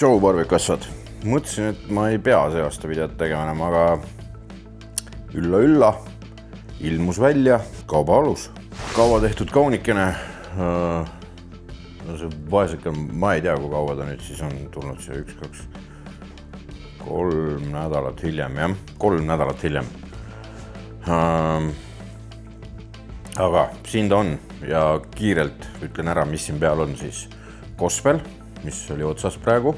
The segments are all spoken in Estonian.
Tšau parvikassad, mõtlesin, et ma ei pea see aasta videot tegema, aga ülla ilmus välja kauba alus. Kaua tehtud kaunikene, no see vaeseke, ma ei tea, kui kaua ta nüüd siis on tulnud see 1, 2, 3 nädalat hiljem, jah, 3 nädalat hiljem. Aga siin ta on ja kiirelt ütlen ära, mis siin peal on siis Gospel, mis oli otsas praegu,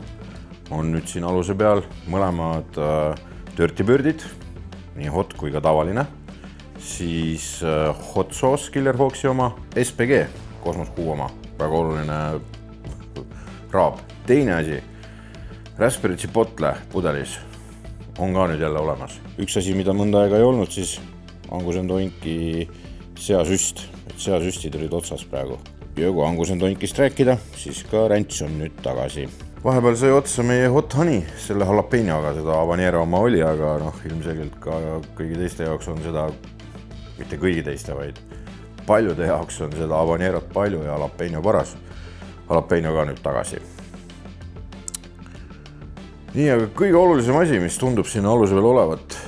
on nüüd siin aluse peal mõlemad Dirty Birdid, nii hot kui ka tavaline, siis Hot Sauce Killer Hawksi oma, SPG, Kosmos Kuu oma, väga oluline raab. Teine asi, Raspberry Chipotle pudelis on ka nüüd jälle olemas. Üks asi, mida mõnda aega ei olnud, siis Angus & Oinki seasüst, et seasüstid olid otsas praegu. Ja kui Angus & Oinkist rääkida, siis ka ränts on nüüd tagasi. Vahepeal sai otsa meie Hot Honey, selle jalapeñoga, seda habanero oma oli, aga ilmselgelt ka kõigi teiste jaoks on seda, mitte kõigi teiste, vaid paljude jaoks on seda habanerot palju ja jalapeño paras. Jalapeñoga nüüd tagasi. Nii, aga kõige olulisem asi, mis tundub siin aluse veel olevat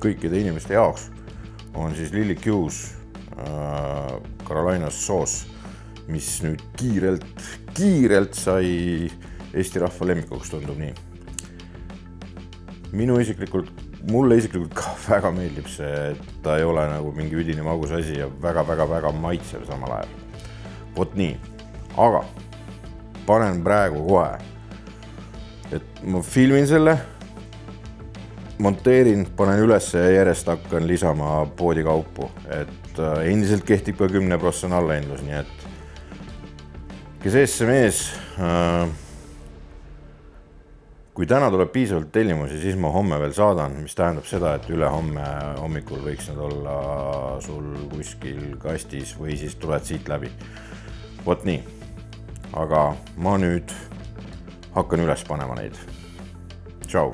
kõikide inimeste jaoks, on siis Lily Q's Carolinas soos, mis nüüd kiirelt sai Eesti rahva lemmikuks, tundub nii. Mulle isiklikult ka väga meeldib see, et ta ei ole nagu mingi üdini magus asi ja väga maitsev samal ajal. Vot nii, aga panen praegu kohe, et ma filmin selle, monteerin, panen üles ja järjest hakkan lisama poodikaupu, et endiselt kehtib ka 10% allahindlus, nii et kes eesse mees, kui täna tuleb piisavalt tellimusi, siis ma homme veel saadan, mis tähendab seda, et üle homme hommikul võiks need olla sul kuskil kastis või siis tuled siit läbi. Vot nii, aga ma nüüd hakkan üles panema neid. Tšau!